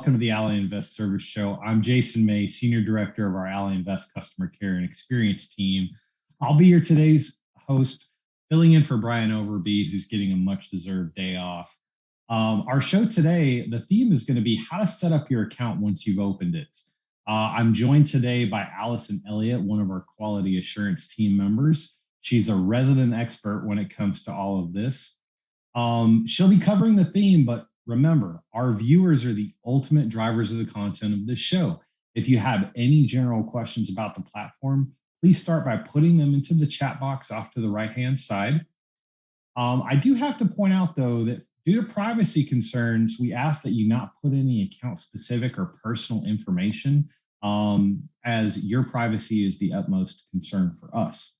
Welcome to the Ally Invest Service Show. I'm Jason May, Senior Director of our Ally Invest Customer Care and Experience team. I'll be your today's host, filling in for Brian Overby, who's getting a much-deserved day off. Our show today, the theme is going to be how to set up your account once you've opened it. I'm joined today by Allison Elliott, one of our quality assurance team members. She's a resident expert when it comes to all of this. She'll be covering the theme, but remember, our viewers are the ultimate drivers of the content of this show. If you have any general questions about the platform, please start by putting them into the chat box off to the right-hand side. I do have to point out, though, that due to privacy concerns, we ask that you not put any account-specific or personal information, as your privacy is the utmost concern for us.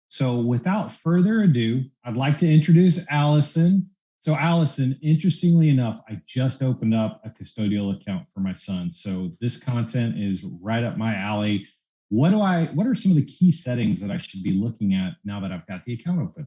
So without further ado, I'd like to introduce Allison. So Allison, interestingly enough, I just opened up a custodial account for my son. So this content is right up my alley. What are some of the key settings that I should be looking at now that I've got the account open?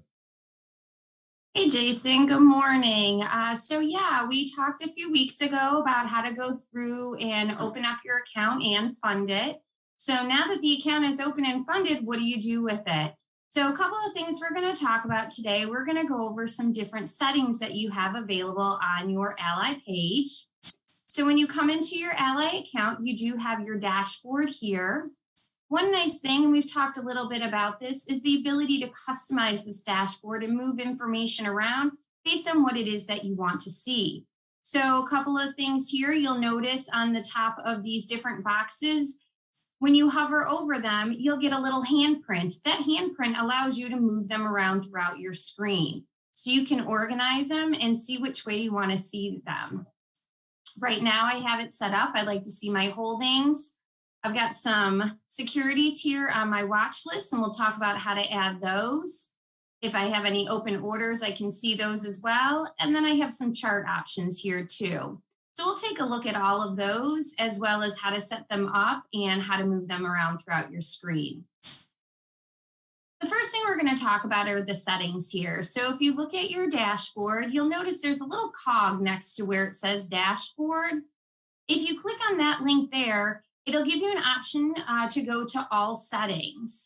Hey, Jason, good morning. So we talked a few weeks ago about how to go through and open up your account and fund it. So now that the account is open and funded, what do you do with it? So a couple of things we're going to talk about today. We're going to go over some different settings that you have available on your Ally page. So when you come into your Ally account, you do have your dashboard here. One nice thing, and we've talked a little bit about this, is the ability to customize this dashboard and move information around based on what it is that you want to see. So a couple of things here, you'll notice on the top of these different boxes, when you hover over them, you'll get a little handprint. That handprint allows you to move them around throughout your screen. So you can organize them and see which way you want to see them. Right now I have it set up. I like to see my holdings. I've got some securities here on my watch list, and we'll talk about how to add those. If I have any open orders, I can see those as well. And then I have some chart options here too. So we'll take a look at all of those, as well as how to set them up and how to move them around throughout your screen. The first thing we're going to talk about are the settings here. So if you look at your dashboard, you'll notice there's a little cog next to where it says dashboard. If you click on that link there, it'll give you an option to go to all settings.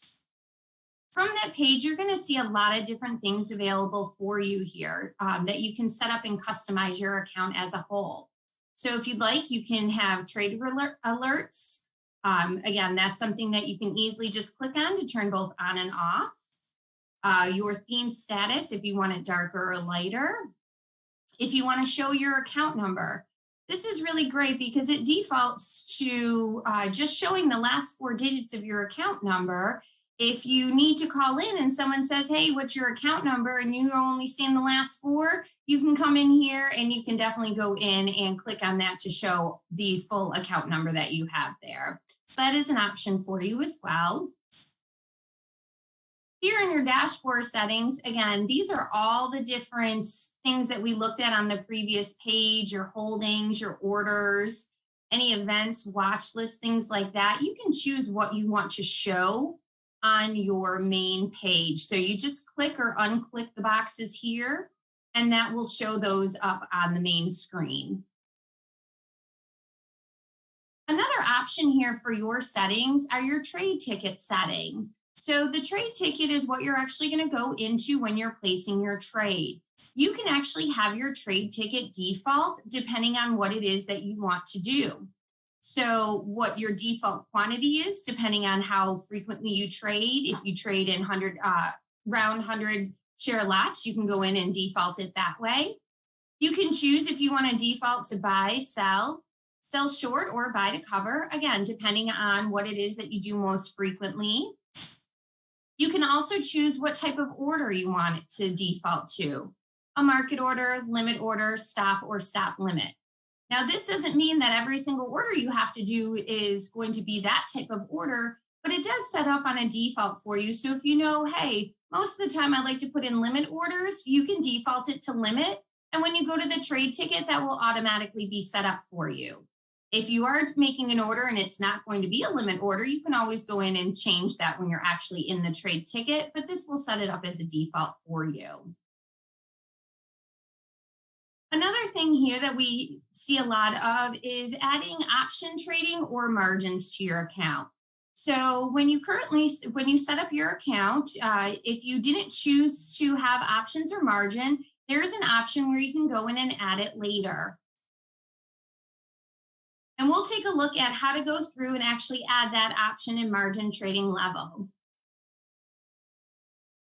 From that page, you're going to see a lot of different things available for you here that you can set up and customize your account as a whole. So if you'd like, you can have trade alerts. Again, that's something that you can easily just click on to turn both on and off. Your theme status, if you want it darker or lighter. If you want to show your account number, this is really great because it defaults to just showing the last 4 digits of your account number. If you need to call in and someone says, hey, what's your account number? And you're only seeing the last 4, you can come in here and you can definitely go in and click on that to show the full account number that you have there. So that is an option for you as well. Here in your dashboard settings, again, these are all the different things that we looked at on the previous page, your holdings, your orders, any events, watch list, things like that. You can choose what you want to show on your main page. So you just click or unclick the boxes here, and that will show those up on the main screen. Another option here for your settings are your trade ticket settings. So the trade ticket is what you're actually going to go into when you're placing your trade. You can actually have your trade ticket default depending on what it is that you want to do. So what your default quantity is, depending on how frequently you trade. If you trade in round 100 share lots, you can go in and default it that way. You can choose if you want to default to buy, sell short, or buy to cover, again, depending on what it is that you do most frequently. You can also choose what type of order you want it to default to. A market order, limit order, stop, or stop limit. Now, this doesn't mean that every single order you have to do is going to be that type of order, but it does set up on a default for you. So if you know, hey, most of the time I like to put in limit orders, you can default it to limit. And when you go to the trade ticket, that will automatically be set up for you. If you are making an order and it's not going to be a limit order, you can always go in and change that when you're actually in the trade ticket, but this will set it up as a default for you. Another thing here that we see a lot of is adding option trading or margins to your account. So when you set up your account, if you didn't choose to have options or margin, there's an option where you can go in and add it later. And we'll take a look at how to go through and actually add that option and margin trading level.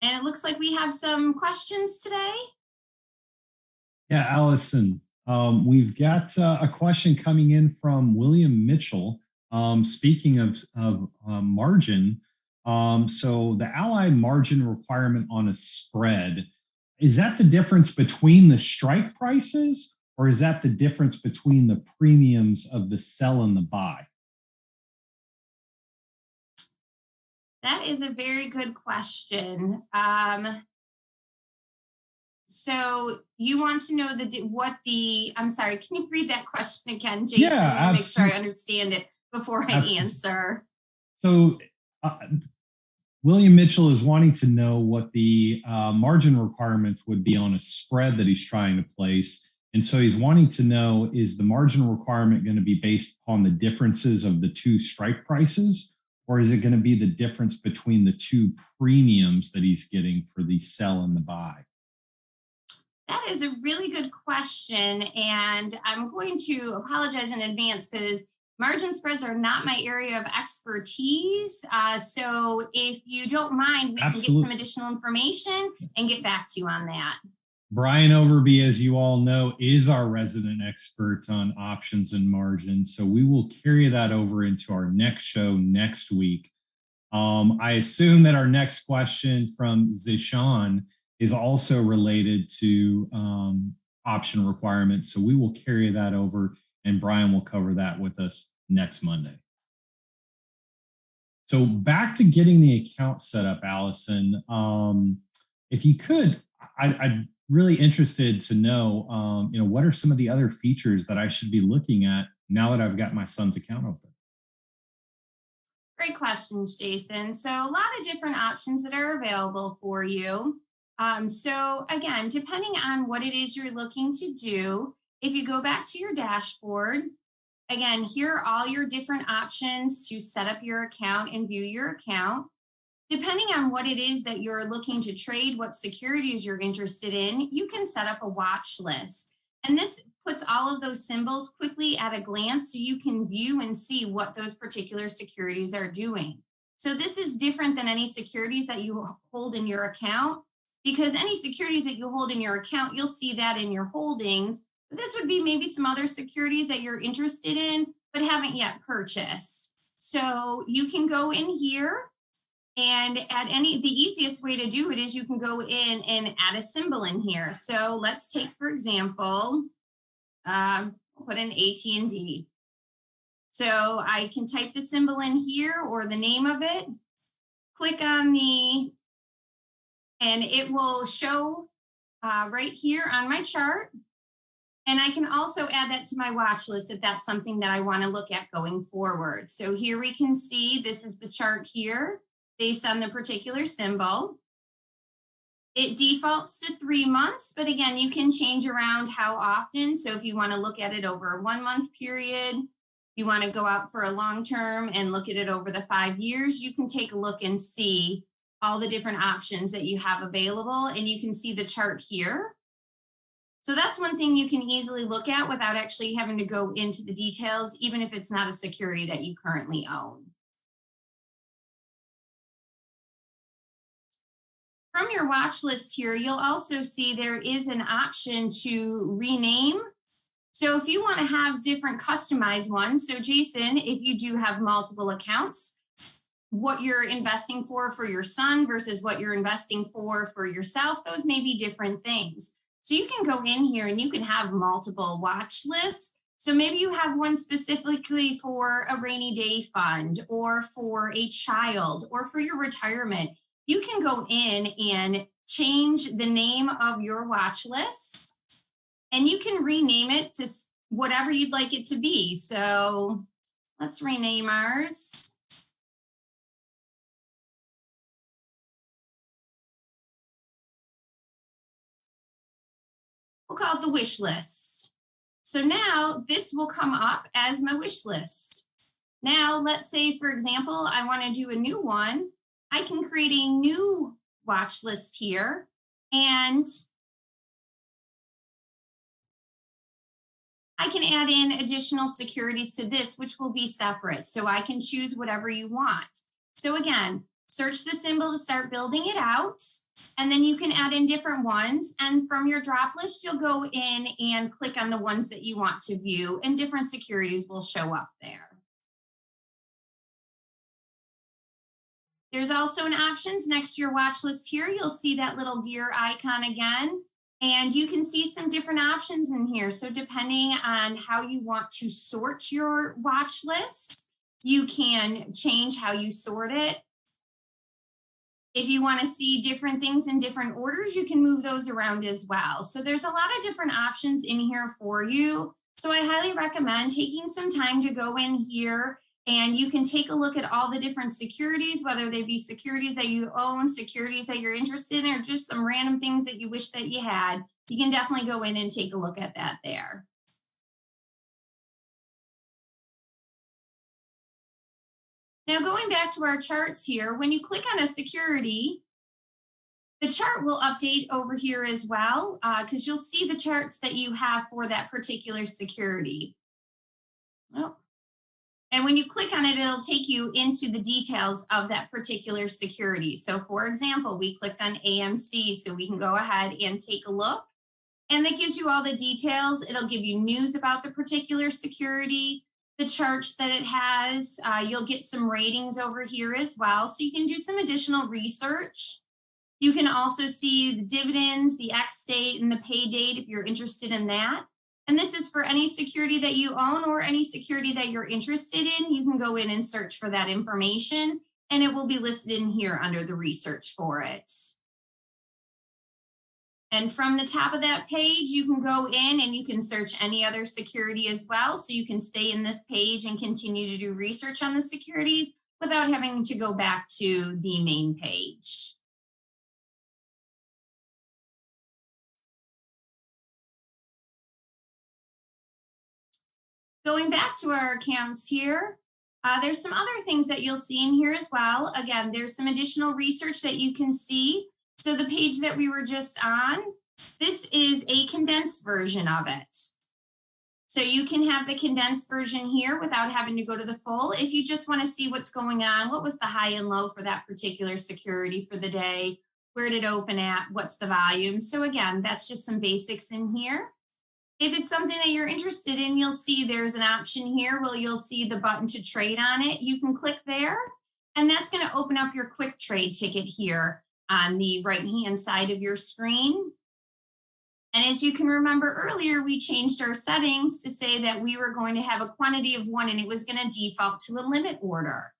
And it looks like we have some questions today. Yeah, Allison, we've got a question coming in from William Mitchell. Speaking of margin, so the allied margin requirement on a spread, is that the difference between the strike prices, or is that the difference between the premiums of the sell and the buy? That is a very good question. So you want to know I'm sorry, can you read that question again, Jason? Yeah, I want to make sure I absolutely. understand it before I answer. So uh, William Mitchell is wanting to know what the margin requirements would be on a spread that he's trying to place. And so he's wanting to know, is the margin requirement going to be based upon the differences of the two strike prices, or is it going to be the difference between the two premiums that he's getting for the sell and the buy? That is a really good question. And I'm going to apologize in advance because margin spreads are not my area of expertise. So if you don't mind, we can get some Absolutely. additional information and get back to you on that. Brian Overby, as you all know, is our resident expert on options and margins. So we will carry that over into our next show next week. I assume that our next question from Zishan is also related to option requirements. So we will carry that over, and Brian will cover that with us next Monday. So back to getting the account set up, Allison. If you could, I'd really interested to know, what are some of the other features that I should be looking at now that I've got my son's account open? Great questions, Jason. So a lot of different options that are available for you. So again, depending on what it is you're looking to do, if you go back to your dashboard, again, here are all your different options to set up your account and view your account. Depending on what it is that you're looking to trade, what securities you're interested in, you can set up a watch list. And this puts all of those symbols quickly at a glance so you can view and see what those particular securities are doing. So this is different than any securities that you hold in your account, because any securities that you hold in your account, you'll see that in your holdings. But this would be maybe some other securities that you're interested in but haven't yet purchased. So you can go in here and the easiest way to do it is you can go in and add a symbol in here. So let's take, for example, put in AT&D. So I can type the symbol in here or the name of it, click on and it will show right here on my chart. And I can also add that to my watch list if that's something that I want to look at going forward. So here we can see this is the chart here based on the particular symbol. It defaults to 3 months, but again, you can change around how often. So if you want to look at it over a 1 month period, you want to go out for a long term and look at it over the 5 years, you can take a look and see all the different options that you have available. And you can see the chart here. So that's one thing you can easily look at without actually having to go into the details, even if it's not a security that you currently own. From your watch list here, you'll also see there is an option to rename. So if you want to have different customized ones, so Jason, if you do have multiple accounts, what you're investing for your son versus what you're investing for yourself, those may be different things. So you can go in here and you can have multiple watch lists. So maybe you have one specifically for a rainy day fund or for a child or for your retirement. You can go in and change the name of your watch list and you can rename it to whatever you'd like it to be. So let's rename ours. We'll call it the wish list. So now this will come up as my wish list. Now, let's say, for example, I want to do a new one. I can create a new watch list here, and I can add in additional securities to this, which will be separate. So I can choose whatever you want. So again, search the symbol to start building it out. And then you can add in different ones. And from your drop list, you'll go in and click on the ones that you want to view, and different securities will show up there. There's also an options next to your watch list here. You'll see that little gear icon again. And you can see some different options in here. So depending on how you want to sort your watch list, you can change how you sort it. If you want to see different things in different orders, you can move those around as well. So there's a lot of different options in here for you. So I highly recommend taking some time to go in here, and you can take a look at all the different securities, whether they be securities that you own, securities that you're interested in, or just some random things that you wish that you had. You can definitely go in and take a look at that there. Now, going back to our charts here, when you click on a security, the chart will update over here as well, because you'll see the charts that you have for that particular security. Oh. And when you click on it, it'll take you into the details of that particular security. So for example, we clicked on AMC, so we can go ahead and take a look. And that gives you all the details. It'll give you news about the particular security, the charts that it has. You'll get some ratings over here as well. So you can do some additional research. You can also see the dividends, the X date, and the pay date if you're interested in that. And this is for any security that you own or any security that you're interested in. You can go in and search for that information, and it will be listed in here under the research for it. And from the top of that page, you can go in and you can search any other security as well. So you can stay in this page and continue to do research on the securities without having to go back to the main page. Going back to our accounts here, there's some other things that you'll see in here as well. Again, there's some additional research that you can see. So the page that we were just on, this is a condensed version of it. So you can have the condensed version here without having to go to the full. If you just want to see what's going on, what was the high and low for that particular security for the day? Where did it open at? What's the volume? So again, that's just some basics in here. If it's something that you're interested in, you'll see there's an option here where you'll see the button to trade on it. You can click there, and that's going to open up your QuickTrade ticket here on the right-hand side of your screen. And as you can remember earlier, we changed our settings to say that we were going to have a quantity of 1 and it was going to default to a limit order.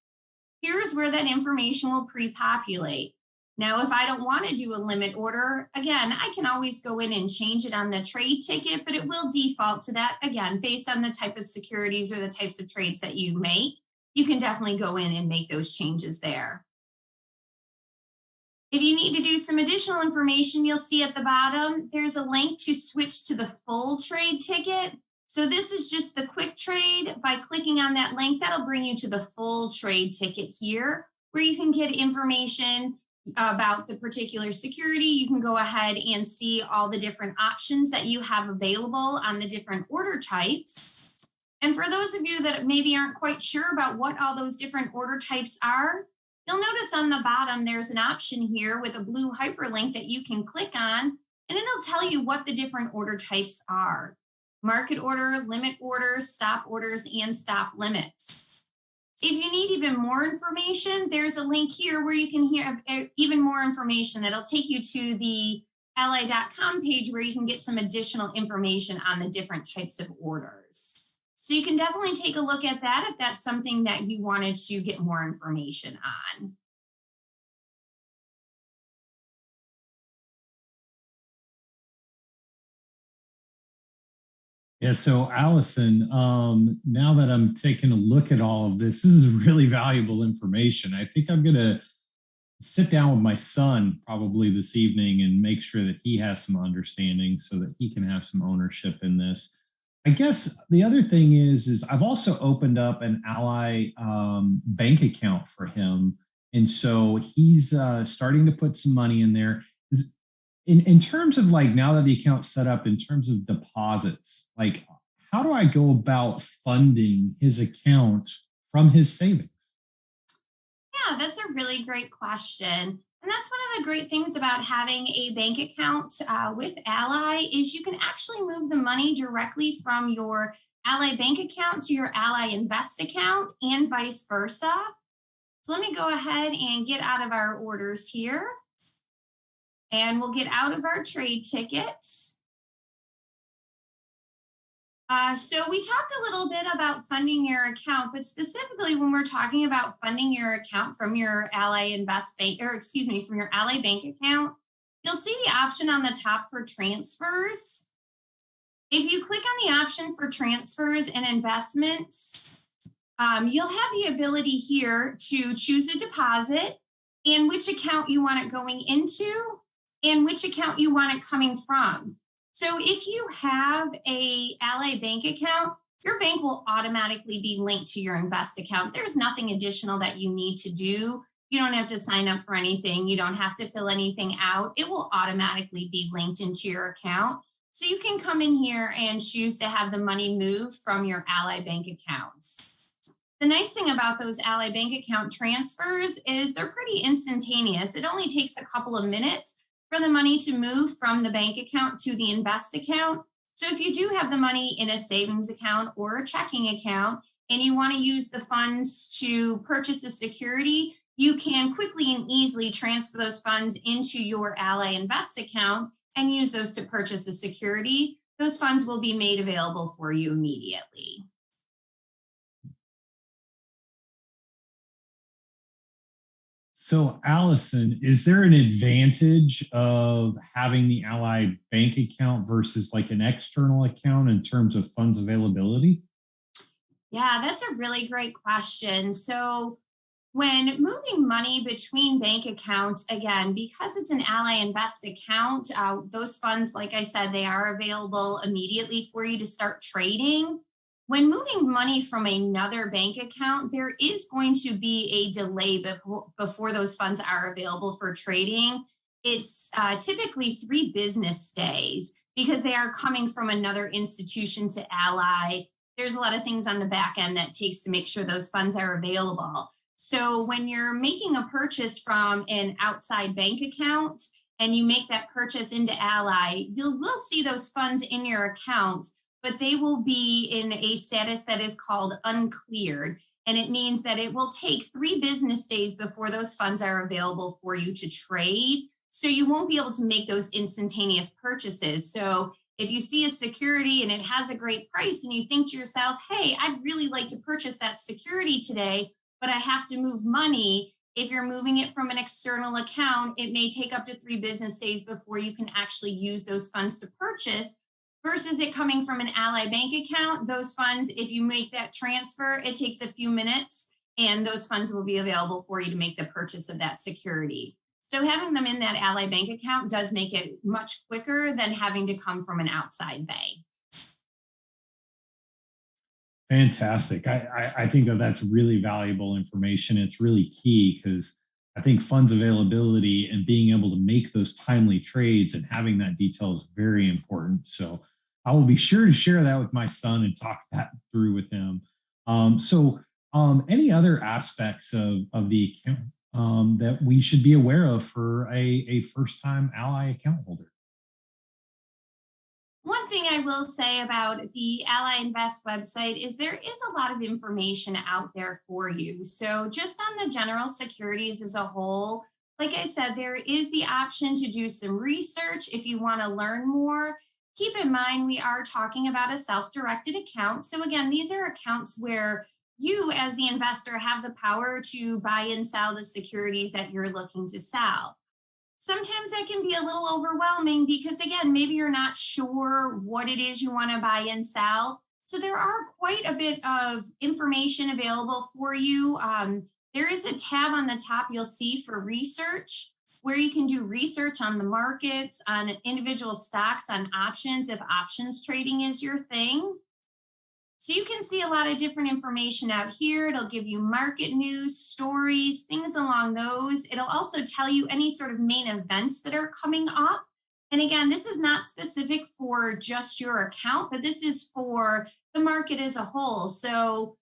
Here's where that information will pre-populate. Now, if I don't want to do a limit order, again, I can always go in and change it on the trade ticket, but it will default to that, again, based on the type of securities or the types of trades that you make. You can definitely go in and make those changes there. If you need to do some additional information, you'll see at the bottom, there's a link to switch to the full trade ticket. So this is just the quick trade. By clicking on that link, that'll bring you to the full trade ticket here, where you can get information about the particular security. You can go ahead and see all the different options that you have available on the different order types. And for those of you that maybe aren't quite sure about what all those different order types are, you'll notice on the bottom there's an option here with a blue hyperlink that you can click on, and it'll tell you what the different order types are. Market order, limit orders, stop orders, and stop limits. If you need even more information, there's a link here where you can have even more information that'll take you to the ally.com page where you can get some additional information on the different types of orders. So you can definitely take a look at that if that's something that you wanted to get more information on. Yeah, so Allison, now that I'm taking a look at all of this, this is really valuable information. I think I'm going to sit down with my son probably this evening and make sure that he has some understanding so that he can have some ownership in this. I guess the other thing is I've also opened up an Ally bank account for him, and so he's starting to put some money in there. In terms of like now that the account's set up, in terms of deposits, like how do I go about funding his account from his savings? Yeah, that's a really great question. And that's one of the great things about having a bank account with Ally is you can actually move the money directly from your Ally bank account to your Ally Invest account and vice versa. So let me go ahead and get out of our orders here and we'll get out of our trade tickets. So we talked a little bit about funding your account, but specifically when we're talking about funding your account from your Ally Invest Bank, or excuse me, from your Ally Bank account, you'll see the option on the top for transfers. If you click on the option for transfers and investments, you'll have the ability here to choose a deposit and which account you want it going into and which account you want it coming from. So if you have a Ally bank account, your bank will automatically be linked to your invest account. There's nothing additional that you need to do. You don't have to sign up for anything. You don't have to fill anything out. It will automatically be linked into your account. So you can come in here and choose to have the money moved from your Ally bank accounts. The nice thing about those Ally bank account transfers is they're pretty instantaneous. It only takes a couple of minutes for the money to move from the bank account to the invest account. So if you do have the money in a savings account or a checking account and you want to use the funds to purchase a security, you can quickly and easily transfer those funds into your Ally Invest account and use those to purchase a security. Those funds will be made available for you immediately. So, Allison, is there an advantage of having the Ally bank account versus like an external account in terms of funds availability? Yeah, that's a really great question. So, when moving money between bank accounts, again, because it's an Ally Invest account, those funds, like I said, they are available immediately for you to start trading. When moving money from another bank account, there is going to be a delay before those funds are available for trading. It's typically 3 business days because they are coming from another institution to Ally. There's a lot of things on the back end that takes to make sure those funds are available. So when you're making a purchase from an outside bank account and you make that purchase into Ally, you will see those funds in your account, but they will be in a status that is called uncleared. And it means that it will take 3 business days before those funds are available for you to trade. So you won't be able to make those instantaneous purchases. So if you see a security and it has a great price and you think to yourself, hey, I'd really like to purchase that security today, but I have to move money. If you're moving it from an external account, it may take up to 3 business days before you can actually use those funds to purchase versus it coming from an Ally bank account. Those funds, if you make that transfer, it takes a few minutes and those funds will be available for you to make the purchase of that security. So having them in that Ally bank account does make it much quicker than having to come from an outside bank. Fantastic. I think that that's really valuable information. It's really key because I think funds availability and being able to make those timely trades and having that detail is very important. So I will be sure to share that with my son and talk that through with him. Any other aspects of the account that we should be aware of for a first time Ally account holder? One thing I will say about the Ally Invest website is there is a lot of information out there for you. So, just on the general securities as a whole, like I said, there is the option to do some research if you want to learn more. Keep in mind, we are talking about a self directed account. So, again, these are accounts where you, as the investor, have the power to buy and sell the securities that you're looking to sell. Sometimes that can be a little overwhelming because, again, maybe you're not sure what it is you want to buy and sell. So there are quite a bit of information available for you. there is a tab on the top you'll see for research, where you can do research on the markets, on individual stocks, on options, if options trading is your thing. So you can see a lot of different information out here. It'll give you market news, stories, things along those. It'll also tell you any sort of main events that are coming up. And again, this is not specific for just your account, but this is for the market as a whole. So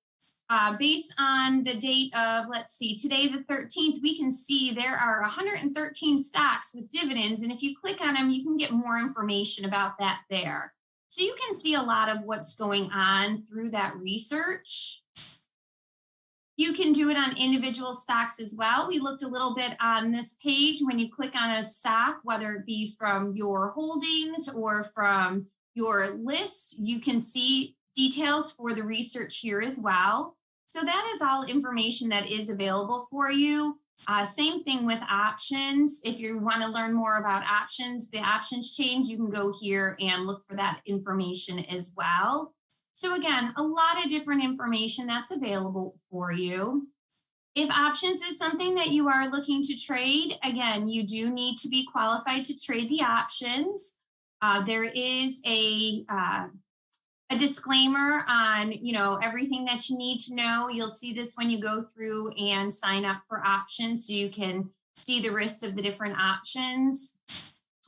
based on the date of, let's see, today the 13th, we can see there are 113 stocks with dividends. And if you click on them, you can get more information about that there. So you can see a lot of what's going on through that research. You can do it on individual stocks as well. We looked a little bit on this page. When you click on a stock, whether it be from your holdings or from your list, you can see details for the research here as well. So that is all information that is available for you. Same thing with options. If you want to learn more about options, the options change, you can go here and look for that information as well. So again, a lot of different information that's available for you. If options is something that you are looking to trade, again, you do need to be qualified to trade the options. There is a disclaimer on, everything that you need to know. You'll see this when you go through and sign up for options, so you can see the risks of the different options.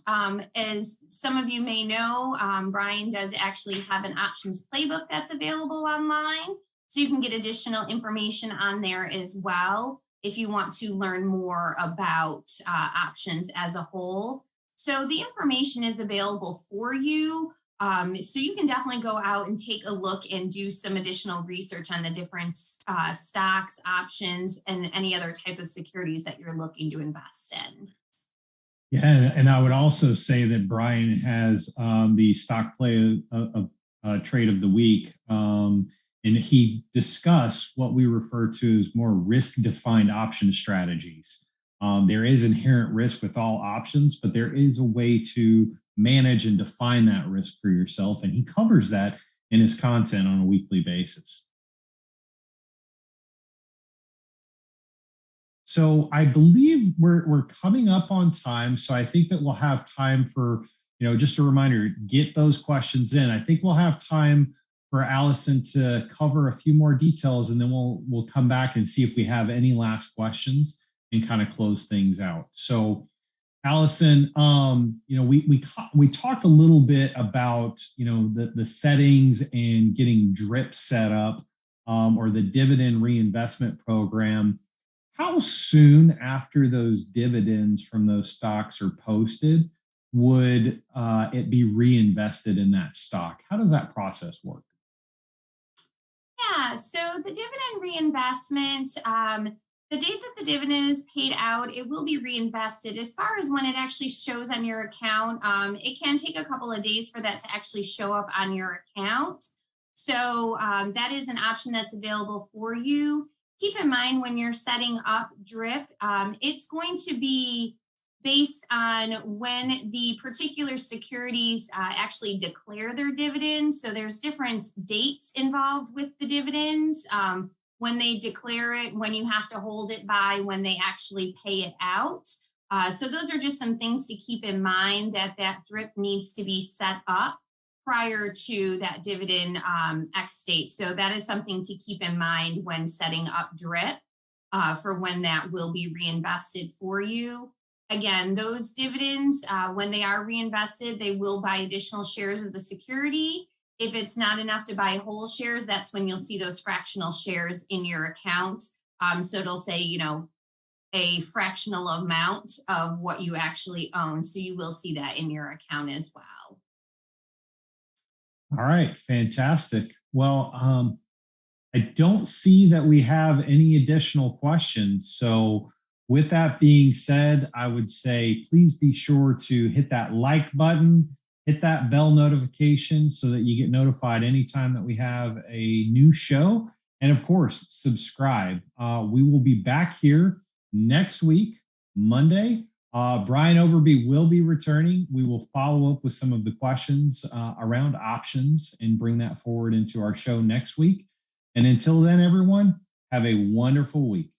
As some of you may know, Brian does actually have an options playbook that's available online, so you can get additional information on there as well if you want to learn more about options as a whole. So the information is available for you. So you can definitely go out and take a look and do some additional research on the different stocks, options, and any other type of securities that you're looking to invest in. Yeah, and I would also say that Brian has the stock play trade of the week, and he discussed what we refer to as more risk-defined option strategies. There is inherent risk with all options, but there is a way to manage and define that risk for yourself. And he covers that in his content on a weekly basis. So I believe we're coming up on time. So I think that we'll have time for, just a reminder, get those questions in. I think we'll have time for Allison to cover a few more details, and then we'll come back and see if we have any last questions and kind of close things out. So Allison, we talked a little bit about, the settings and getting DRIP set up, or the Dividend Reinvestment Program. How soon after those dividends from those stocks are posted would it be reinvested in that stock? How does that process work? Yeah, so the dividend reinvestment, the date that the dividend is paid out, it will be reinvested. As far as when it actually shows on your account, it can take a couple of days for that to actually show up on your account. So that is an option that's available for you. Keep in mind when you're setting up DRIP, it's going to be based on when the particular securities actually declare their dividends. So there's different dates involved with the dividends. When they declare it, when you have to hold it by, when they actually pay it out. So those are just some things to keep in mind, that DRIP needs to be set up prior to that dividend X date. So that is something to keep in mind when setting up DRIP for when that will be reinvested for you. Again, those dividends, when they are reinvested, they will buy additional shares of the security. If it's not enough to buy whole shares, that's when you'll see those fractional shares in your account. So it'll say, a fractional amount of what you actually own. So you will see that in your account as well. All right, fantastic. Well, I don't see that we have any additional questions. So with that being said, I would say please be sure to hit that like button, hit that bell notification so that you get notified anytime that we have a new show. And of course, subscribe. We will be back here next week, Monday. Brian Overby will be returning. We will follow up with some of the questions around options and bring that forward into our show next week. And until then, everyone, have a wonderful week.